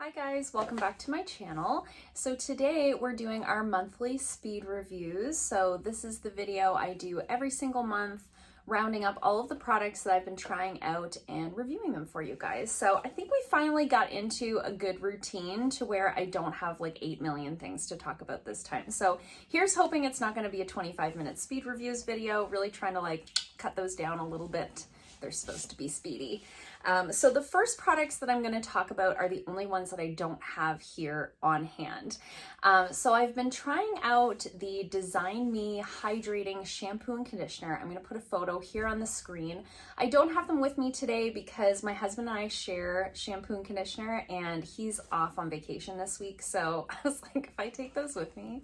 Hi guys, welcome back to my channel. So today we're doing our monthly speed reviews. So this is the video I do every single month, rounding up all of the products that I've been trying out and reviewing them for you guys. So I think we finally got into a good routine to where I don't have like 8 million things to talk about this time. So here's hoping it's not going to be a 25-minute speed reviews video, really trying to like cut those down a little bit. They're supposed to be speedy. So the first products that I'm going to talk about are the only ones that I don't have here on hand. So I've been trying out the Design Me Hydrating Shampoo and Conditioner. I'm going to put a photo here on the screen. I don't have them with me today because my husband and I share shampoo and conditioner and he's off on vacation this week. So I was like, if I take those with me,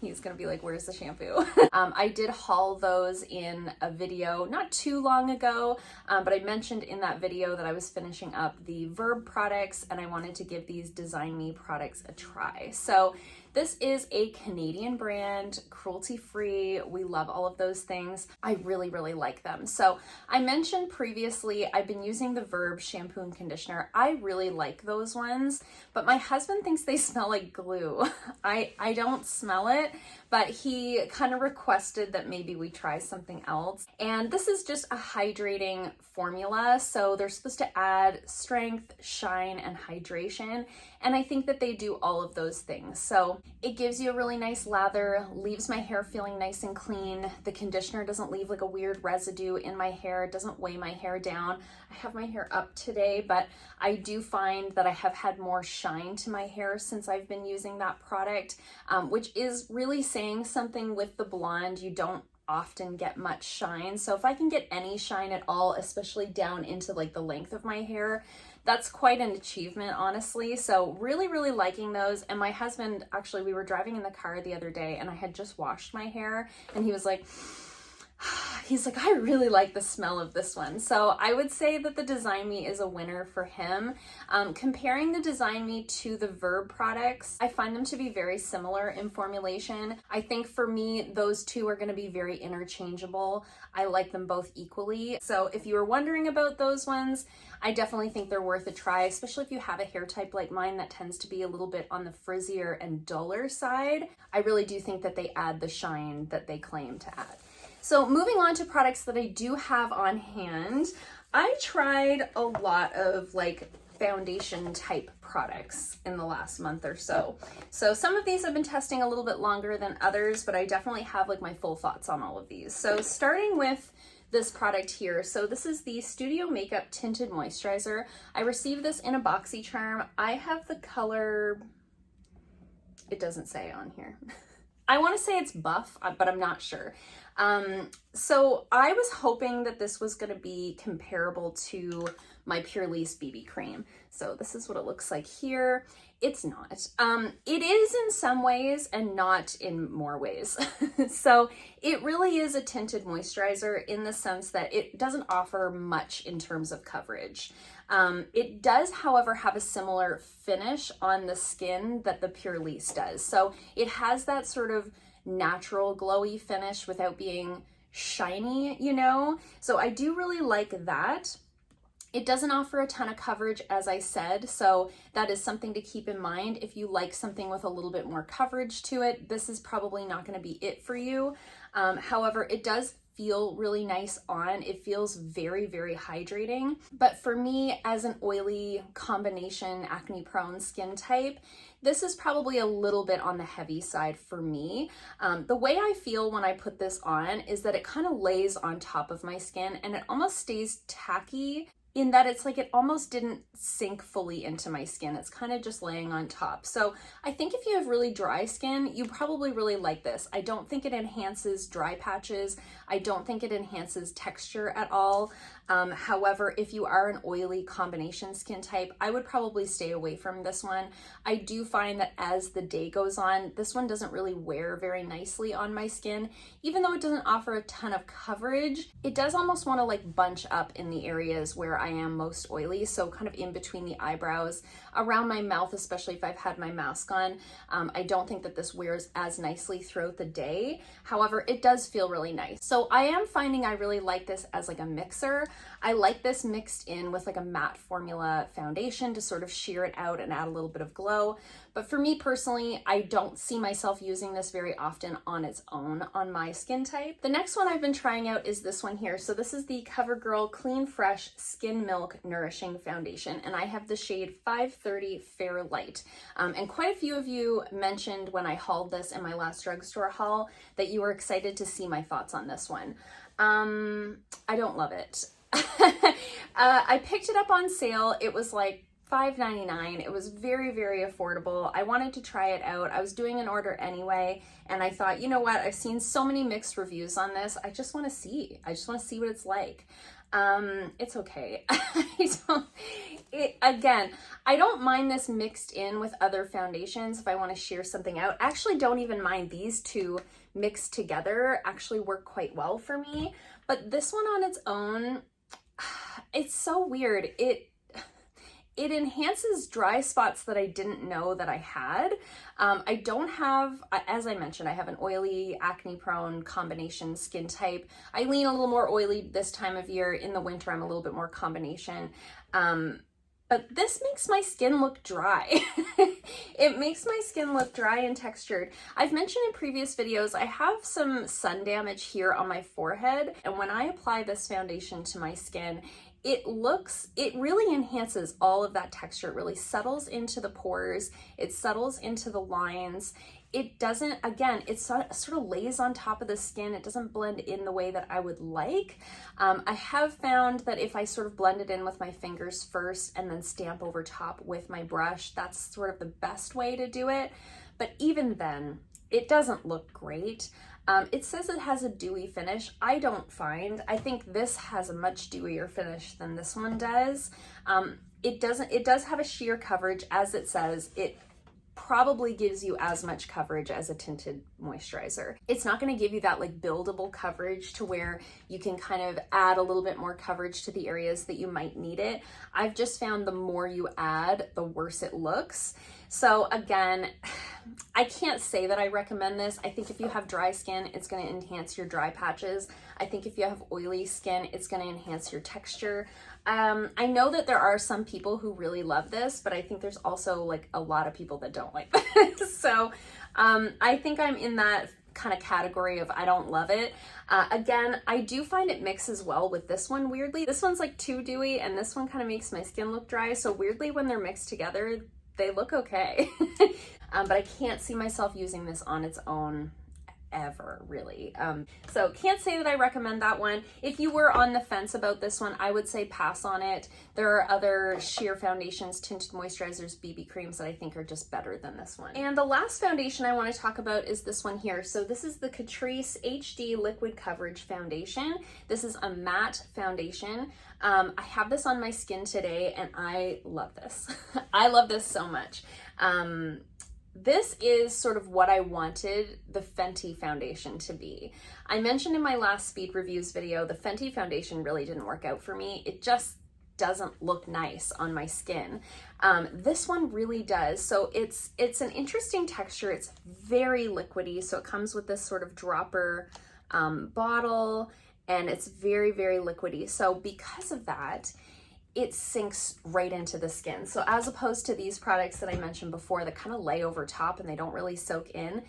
he's gonna be like, where's the shampoo? I did haul those in a video not too long ago, but I mentioned in that video that I was finishing up the Verb products and I wanted to give these Design Me products a try. So this is a Canadian brand, cruelty-free. We love all of those things. I really, really like them. So I mentioned previously, I've been using the Verb shampoo and conditioner. I really like those ones, but my husband thinks they smell like glue. I don't smell it, but he kind of requested that maybe we try something else. And this is just a hydrating formula. So they're supposed to add strength, shine, and hydration. And I think that they do all of those things. So it gives you a really nice lather, leaves my hair feeling nice and clean. The conditioner doesn't leave like a weird residue in my hair. It doesn't weigh my hair down. I have my hair up today, but I do find that I have had more shine to my hair since I've been using that product, which is really saying something with the blonde. You don't often get much shine. So if I can get any shine at all, especially down into like the length of my hair, that's quite an achievement, honestly. So really, really liking those. And my husband, actually, we were driving in the car the other day and I had just washed my hair and he was like, I really like the smell of this one. So I would say that the Design Me is a winner for him. Comparing the Design Me to the Verb products, I find them to be very similar in formulation. I think for me, those two are going to be very interchangeable. I like them both equally. So if you were wondering about those ones, I definitely think they're worth a try, especially if you have a hair type like mine that tends to be a little bit on the frizzier and duller side. I really do think that they add the shine that they claim to add. So moving on to products that I do have on hand, I tried a lot of like foundation type products in the last month or so. So some of these I've been testing a little bit longer than others, but I definitely have like my full thoughts on all of these. So starting with this product here. So this is the Studio Makeup Tinted Moisturizer. I received this in a BoxyCharm. I have the color, it doesn't say on here. I want to say it's buff, but I'm not sure. So I was hoping that this was going to be comparable to my Purlisse BB cream. So this is what it looks like here. It's not. It is in some ways and not in more ways. So it really is a tinted moisturizer in the sense that it doesn't offer much in terms of coverage. It does, however, have a similar finish on the skin that the Purlisse does. So it has that sort of natural glowy finish without being shiny, you know? So I do really like that. It doesn't offer a ton of coverage, as I said, so that is something to keep in mind. If you like something with a little bit more coverage to it, this is probably not going to be it for you. However, it does feel really nice on. It feels very, very hydrating. But for me, as an oily combination acne prone skin type, this is probably a little bit on the heavy side for me. The way I feel when I put this on is that it kind of lays on top of my skin and it almost stays tacky, in that it's like it almost didn't sink fully into my skin. It's kind of just laying on top. So I think if you have really dry skin, you probably really like this. I don't think it enhances dry patches. I don't think it enhances texture at all. However, if you are an oily combination skin type, I would probably stay away from this one. I do find that as the day goes on, this one doesn't really wear very nicely on my skin. Even though it doesn't offer a ton of coverage, it does almost want to like bunch up in the areas where I am most oily, so kind of in between the eyebrows, around my mouth, especially if I've had my mask on. I don't think that this wears as nicely throughout the day. However, it does feel really nice. So I am finding I really like this as like a mixer. I like this mixed in with like a matte formula foundation to sort of sheer it out and add a little bit of glow. But for me personally, I don't see myself using this very often on its own on my skin type. The next one I've been trying out is this one here. So this is the CoverGirl Clean Fresh Skin Milk Nourishing Foundation, and I have the shade 530 Fair Light. And quite a few of you mentioned when I hauled this in my last drugstore haul that you were excited to see my thoughts on this one. I don't love it. I picked it up on sale. It was like $5.99. It was very, very affordable. I wanted to try it out. I was doing an order anyway, and I thought, you know what? I've seen so many mixed reviews on this. I just want to see. I just want to see what it's like. It's okay. Again, I don't mind this mixed in with other foundations if I want to sheer something out. I actually don't even mind these two mixed together, actually work quite well for me. But this one on its own, it's so weird. It enhances dry spots that I didn't know that I had. I don't have, as I mentioned, I have an oily, acne-prone combination skin type. I lean a little more oily this time of year. In the winter, I'm a little bit more combination. But this makes my skin look dry. It makes my skin look dry and textured. I've mentioned in previous videos, I have some sun damage here on my forehead. And when I apply this foundation to my skin, it really enhances all of that texture. It really settles into the pores. It settles into the lines. It doesn't, again, it sort of lays on top of the skin. It doesn't blend in the way that I would like. I have found that if I sort of blend it in with my fingers first and then stamp over top with my brush, that's sort of the best way to do it. But even then, it doesn't look great. It says it has a dewy finish. I don't find. I think this has a much dewier finish than this one does. It does have a sheer coverage, as it says. It probably gives you as much coverage as a tinted moisturizer. It's not going to give you that like buildable coverage to where you can kind of add a little bit more coverage to the areas that you might need it. I've just found the more you add, the worse it looks. So again, I can't say that I recommend this. I think if you have dry skin, it's going to enhance your dry patches. I think if you have oily skin, it's going to enhance your texture. I know that there are some people who really love this, but I think there's also like a lot of people that don't like this. So I think I'm in that kind of category of I don't love it. Again, I do find it mixes well with this one weirdly. This one's like too dewy and this one kind of makes my skin look dry. So weirdly when they're mixed together, they look okay. But I can't see myself using this on its own ever, really. So can't say that I recommend that one. If you were on the fence about this one, I would say pass on it. There are other sheer foundations, tinted moisturizers, BB creams that I think are just better than this one. And the last foundation I want to talk about is this one here. So this is the Catrice HD Liquid Coverage Foundation. This is a matte foundation. I have this on my skin today and I love this. I love this so much. This is sort of what I wanted the Fenty foundation to be. I mentioned in my last speed reviews video, the Fenty foundation really didn't work out for me. It just doesn't look nice on my skin. This one really does. So it's an interesting texture. It's very liquidy. So it comes with this sort of dropper bottle and it's very, very liquidy. So because of that, it sinks right into the skin. So as opposed to these products that I mentioned before that kind of lay over top and they don't really soak in,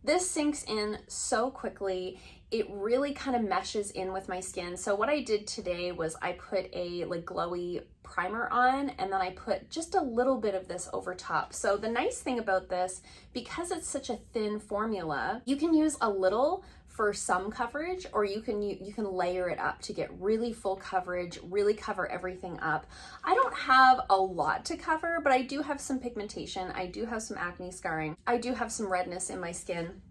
this sinks in so quickly. It really kind of meshes in with my skin. So what I did today was I put a like glowy primer on and then I put just a little bit of this over top. So the nice thing about this, because it's such a thin formula, you can use a little for some coverage, or you can layer it up to get really full coverage, really cover everything up. I don't have a lot to cover, but I do have some pigmentation. I do have some acne scarring. I do have some redness in my skin.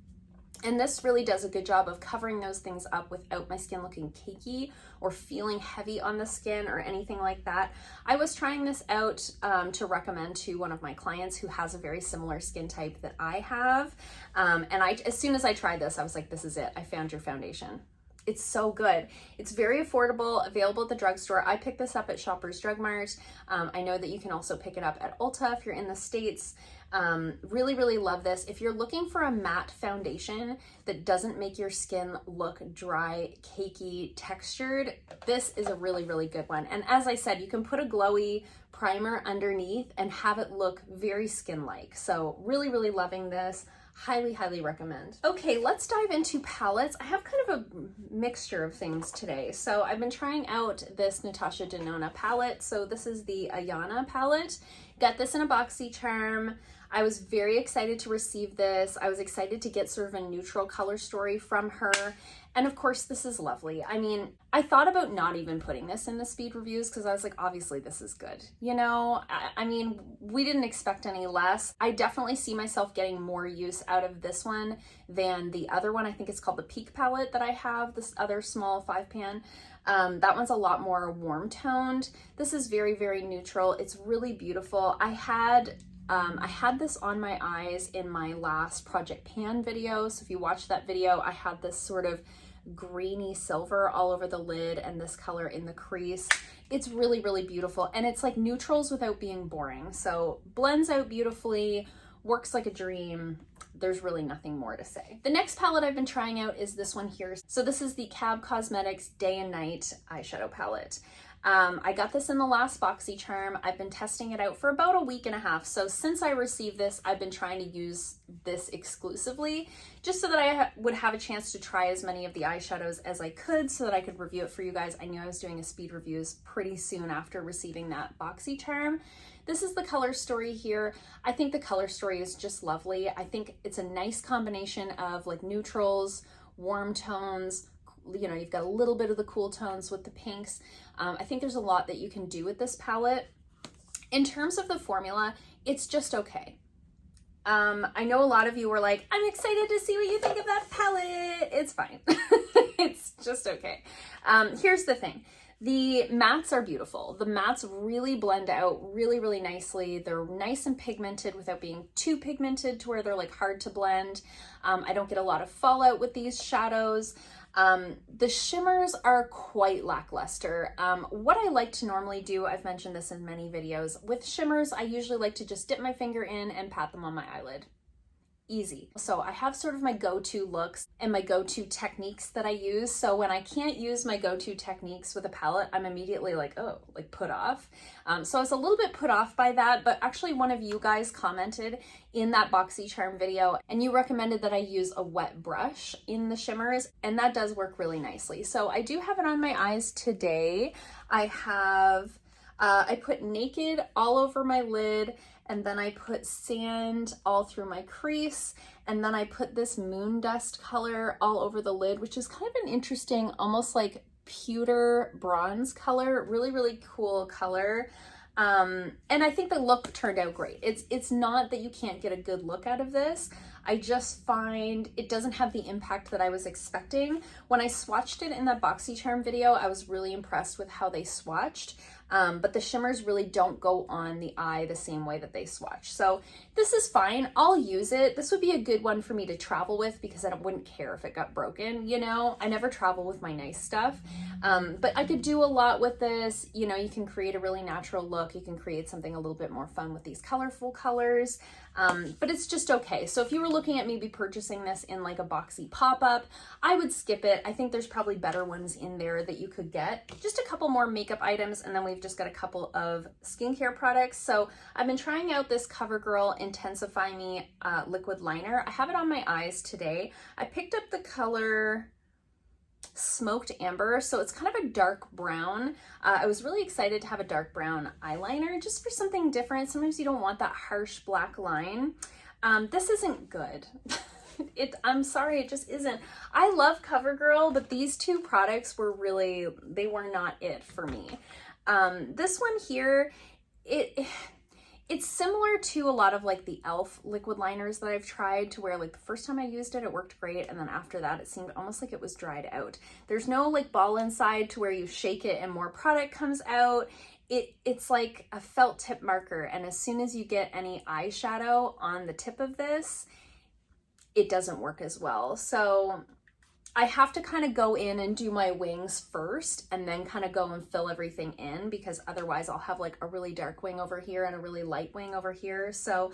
And this really does a good job of covering those things up without my skin looking cakey or feeling heavy on the skin or anything like that. I was trying this out to recommend to one of my clients who has a very similar skin type that I have. And as soon as I tried this, I was like, this is it. I found your foundation. It's so good. It's very affordable, available at the drugstore. I picked this up at Shoppers Drug Mart. I know that you can also pick it up at Ulta if you're in the States. Really, really love this. If you're looking for a matte foundation that doesn't make your skin look dry, cakey, textured, this is a really, really good one. And as I said, you can put a glowy primer underneath and have it look very skin-like. So really, really loving this. Highly, highly recommend. Okay, let's dive into palettes. I have kind of a mixture of things today. So I've been trying out this Natasha Denona palette. So this is the Ayana palette. Got this in a BoxyCharm. I was very excited to receive this. I was excited to get sort of a neutral color story from her. And of course, this is lovely. I mean, I thought about not even putting this in the speed reviews because I was like, obviously this is good. You know, I mean, we didn't expect any less. I definitely see myself getting more use out of this one than the other one. I think it's called the Peak palette that I have, this other small 5-pan. That one's a lot more warm toned. This is very, very neutral. It's really beautiful. I had this on my eyes in my last Project Pan video. So if you watch that video, I had this sort of greeny silver all over the lid and this color in the crease. It's really, really beautiful. And it's like neutrals without being boring. So blends out beautifully, works like a dream. There's really nothing more to say. The next palette I've been trying out is this one here. So this is the Cab Cosmetics Day and Night eyeshadow palette. I got this in the last BoxyCharm. I've been testing it out for about a week and a half. So since I received this, I've been trying to use this exclusively just so that I would have a chance to try as many of the eyeshadows as I could so that I could review it for you guys. I knew I was doing a speed reviews pretty soon after receiving that BoxyCharm. This is the color story here. I think the color story is just lovely. I think it's a nice combination of like neutrals, warm tones, you know, you've got a little bit of the cool tones with the pinks. I think there's a lot that you can do with this palette. In terms of the formula, it's just okay. I know a lot of you were like, I'm excited to see what you think of that palette. It's fine. It's just okay. Here's the thing. The mattes are beautiful. The mattes really blend out really, really nicely. They're nice and pigmented without being too pigmented to where they're like hard to blend. I don't get a lot of fallout with these shadows. The shimmers are quite lackluster. What I like to normally do, I've mentioned this in many videos, with shimmers, I usually like to just dip my finger in and pat them on my eyelid. Easy. So I have sort of my go-to looks and my go-to techniques that I use. So when I can't use my go-to techniques with a palette, I'm immediately like, oh, like put off. So I was a little bit put off by that, but actually one of you guys commented in that BoxyCharm video and you recommended that I use a wet brush in the shimmers, and that does work really nicely. So I do have it on my eyes today. I put Naked all over my lid, and then I put Sand all through my crease, and then I put this Moon Dust color all over the lid, which is kind of an interesting, almost like pewter bronze color. Really, really cool color. And I think the look turned out great. It's not that you can't get a good look out of this. I just find it doesn't have the impact that I was expecting. When I swatched it in that BoxyCharm video, I was really impressed with how they swatched. But the shimmers really don't go on the eye the same way that they swatch. So this is fine. I'll use it. This would be a good one for me to travel with because I wouldn't care if it got broken, you know? I never travel with my nice stuff. But I could do a lot with this. You know, you can create a really natural look. You can create something a little bit more fun with these colorful colors. But it's just okay. So if you were looking at maybe purchasing this in like a boxy pop-up, I would skip it. I think there's probably better ones in there that you could get. Just a couple more makeup items, and then we've just got a couple of skincare products. So I've been trying out this Covergirl Intensify Me liquid liner. I have it on my eyes today. I picked up the color Smoked Amber, so it's kind of a dark brown. I was really excited to have a dark brown eyeliner just for something different. Sometimes you don't want that harsh black line. This isn't good. I'm sorry, it just isn't. I love Covergirl, but these two products were really, they were not it for me. This one here, it's similar to a lot of like the e.l.f. liquid liners that I've tried, to where like the first time I used it, it worked great. And then after that, it seemed almost like it was dried out. There's no like ball inside to where you shake it and more product comes out. It's like a felt tip marker. And as soon as you get any eyeshadow on the tip of this, it doesn't work as well. So I have to kind of go in and do my wings first and then kind of go and fill everything in, because otherwise I'll have like a really dark wing over here and a really light wing over here. So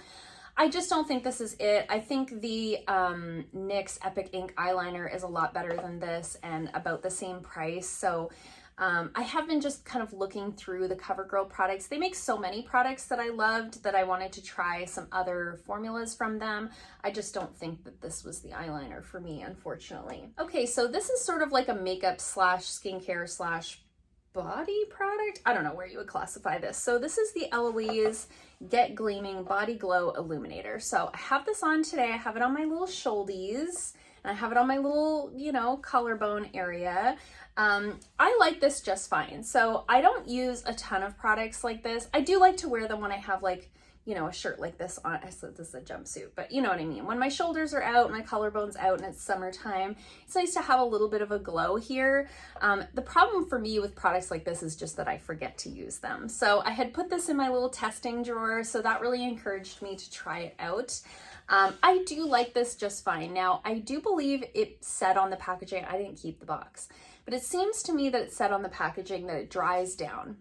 I just don't think this is it. I think the NYX Epic Ink eyeliner is a lot better than this and about the same price. So I have been just kind of looking through the Covergirl products. They make so many products that I loved that I wanted to try some other formulas from them. I just don't think that this was the eyeliner for me, unfortunately. Okay, so this is sort of like a makeup slash skincare slash body product. I don't know where you would classify this. So this is the Eloise Get Gleaming Body Glow Illuminator. So I have this on today. I have it on my little shouldies and I have it on my little, you know, collarbone area. I like this just fine. So I don't use a ton of products like this. I do like to wear them when I have like, you know, a shirt like this on. I said this is a jumpsuit, but you know what I mean. When my shoulders are out, my collarbone's out and it's summertime, it's nice to have a little bit of a glow here. The problem for me with products like this is just that I forget to use them. So I had put this in my little testing drawer, so that really encouraged me to try it out. I do like this just fine. Now, I do believe it said on the packaging, I didn't keep the box, but it seems to me that it said on the packaging that it dries down.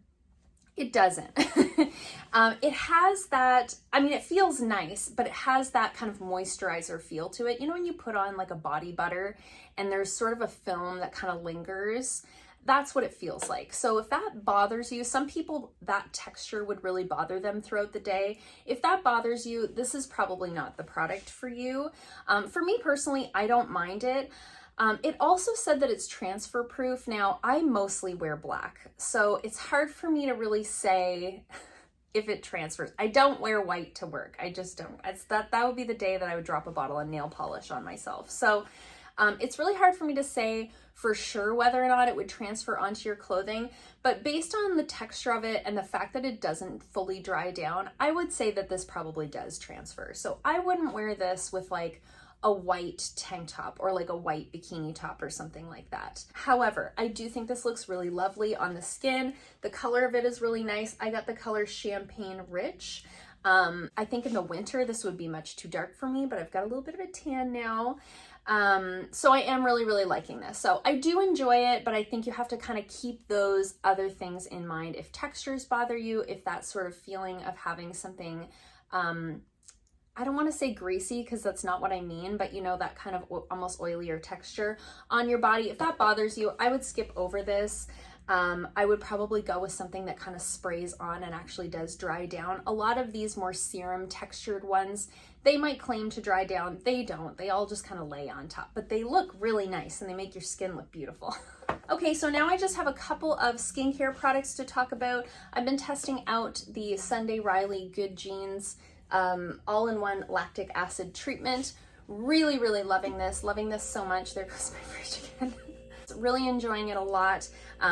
It doesn't. It has that, I mean, it feels nice, but it has that kind of moisturizer feel to it. You know, when you put on like a body butter and there's sort of a film that kind of lingers, that's what it feels like. So if that bothers you, some people, that texture would really bother them throughout the day. If that bothers you, this is probably not the product for you. For me personally, I don't mind it. It also said that it's transfer proof. Now, I mostly wear black, so it's hard for me to really say if it transfers. I don't wear white to work. I just don't. That would be the day that I would drop a bottle of nail polish on myself. So it's really hard for me to say for sure whether or not it would transfer onto your clothing, but based on the texture of it and the fact that it doesn't fully dry down, I would say that this probably does transfer. So I wouldn't wear this with like a white tank top or like a white bikini top or something like that. However, I do think this looks really lovely on the skin. The color of it is really nice. I got the color Champagne Rich. I think in the winter this would be much too dark for me, but I've got a little bit of a tan now. So I am really liking this. So I do enjoy it, but I think you have to kind of keep those other things in mind. If textures bother you, if that sort of feeling of having something, I don't want to say greasy because that's not what I mean, but you know, that kind of almost oilier texture on your body, if that bothers you, I would skip over this. I would probably go with something that kind of sprays on and actually does dry down. A lot of these more serum textured ones, they might claim to dry down. They don't. They all just kind of lay on top, but they look really nice and they make your skin look beautiful. Okay, so now I just have a couple of skincare products to talk about. I've been testing out the Sunday Riley Good Genes all-in-one lactic acid treatment. Really loving this so much. There goes my fridge again. Really enjoying it a lot.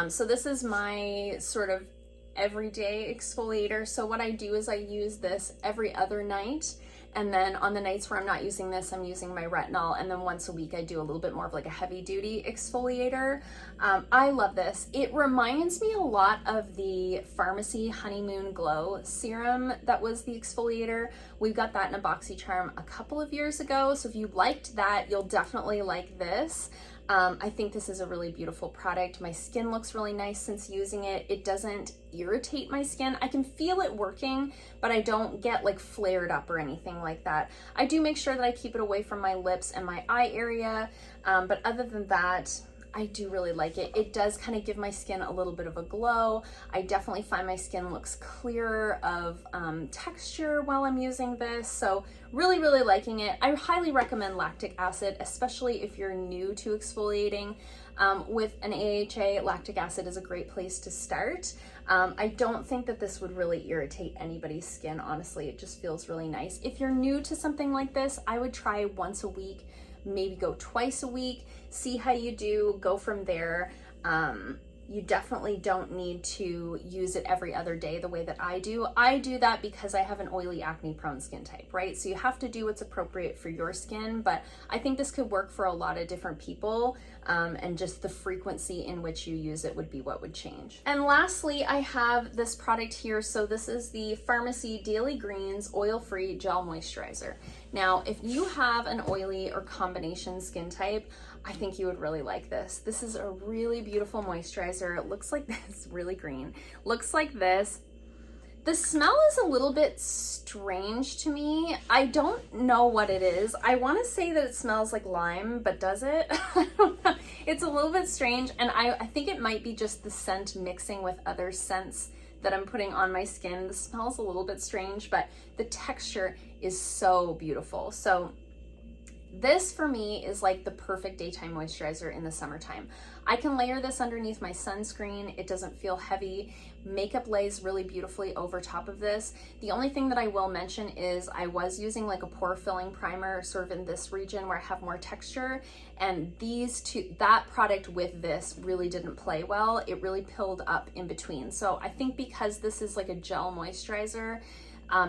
So this is my sort of everyday exfoliator. So what I do is I use this every other night, and then on the nights where I'm not using this, I'm using my retinol, and then once a week I do a little bit more of like a heavy duty exfoliator. I love this. It reminds me a lot of the Farmacy Honeymoon Glow serum that was the exfoliator. We got that in a BoxyCharm a couple of years ago, so if you liked that, you'll definitely like this. I think this is a really beautiful product. My skin looks really nice since using it. It doesn't irritate my skin. I can feel it working, but I don't get like flared up or anything like that. I do make sure that I keep it away from my lips and my eye area, but other than that, I do really like it. It does kind of give my skin a little bit of a glow. I definitely find my skin looks clearer of texture while I'm using this. So really liking it. I highly recommend lactic acid, especially if you're new to exfoliating. With an AHA, lactic acid is a great place to start. I don't think that this would really irritate anybody's skin, honestly. It just feels really nice. If you're new to something like this, I would try once a week, maybe go twice a week, see how you do, go from there. You definitely don't need to use it every other day the way that I do. I do that because I have an oily, acne-prone skin type, right? So you have to do what's appropriate for your skin, but I think this could work for a lot of different people, and just the frequency in which you use it would be what would change. And lastly, I have this product here. So this is the Farmacy Daily Greens Oil-Free Gel Moisturizer. Now, if you have an oily or combination skin type, I think you would really like this. This is a really beautiful moisturizer. It looks like this, really green. Looks like this. The smell is a little bit strange to me. I don't know what it is. I want to say that it smells like lime, but does it? I don't know. It's a little bit strange, and I think it might be just the scent mixing with other scents that I'm putting on my skin. The smell's a little bit strange, but the texture is so beautiful. So this for me is like the perfect daytime moisturizer in the summertime. I can layer this underneath my sunscreen. It doesn't feel heavy. Makeup lays really beautifully over top of this. The only thing that I will mention is I was using like a pore filling primer sort of in this region where I have more texture, and these two, that product with this really didn't play well. It really pilled up in between. So I think because this is like a gel moisturizer,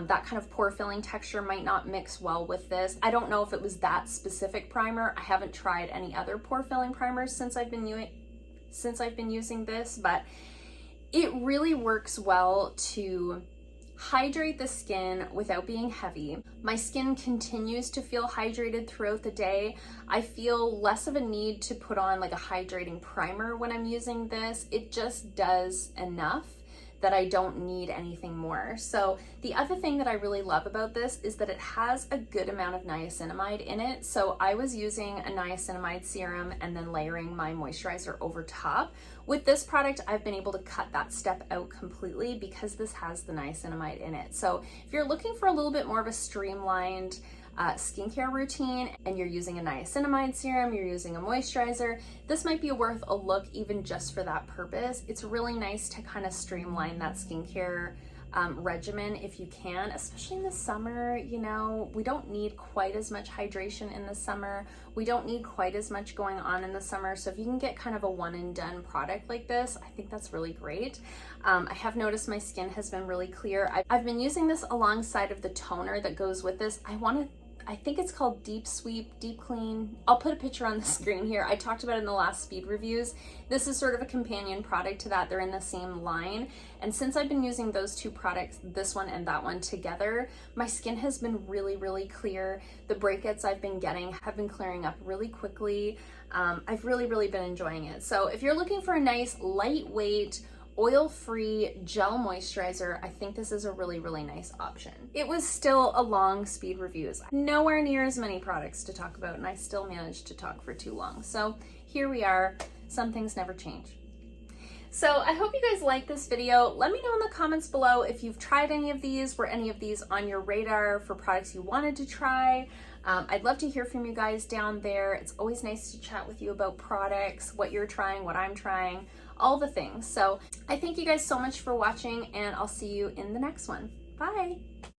that kind of pore filling texture might not mix well with this. I don't know if it was that specific primer. I haven't tried any other pore filling primers since I've been using this, but it really works well to hydrate the skin without being heavy. My skin continues to feel hydrated throughout the day. I feel less of a need to put on like a hydrating primer when I'm using this. It just does enough that I don't need anything more. So the other thing that I really love about this is that it has a good amount of niacinamide in it. So I was using a niacinamide serum and then layering my moisturizer over top. With this product, I've been able to cut that step out completely because this has the niacinamide in it. So if you're looking for a little bit more of a streamlined skincare routine and you're using a niacinamide serum, you're using a moisturizer, this might be worth a look even just for that purpose. It's really nice to kind of streamline that skincare regimen if you can, especially in the summer. You know, we don't need quite as much hydration in the summer. We don't need quite as much going on in the summer. So if you can get kind of a one and done product like this, I think that's really great. I have noticed my skin has been really clear. I've been using this alongside of the toner that goes with this. I think it's called Deep Sweep, Deep Clean. I'll put a picture on the screen here. I talked about it in the last speed reviews. This is sort of a companion product to that. They're in the same line. And since I've been using those two products, this one and that one together, my skin has been really, really clear. The breakouts I've been getting have been clearing up really quickly. I've really, really been enjoying it. So if you're looking for a nice, lightweight, oil-free gel moisturizer, I think this is a really, really nice option. It was still a long speed reviews. Nowhere near as many products to talk about, and I still managed to talk for too long. So here we are. Some things never change. So I hope you guys like this video. Let me know in the comments below if you've tried any of these. Were any of these on your radar for products you wanted to try? I'd love to hear from you guys down there. It's always nice to chat with you about products, what you're trying, what I'm trying, all the things. So I thank you guys so much for watching, and I'll see you in the next one. Bye.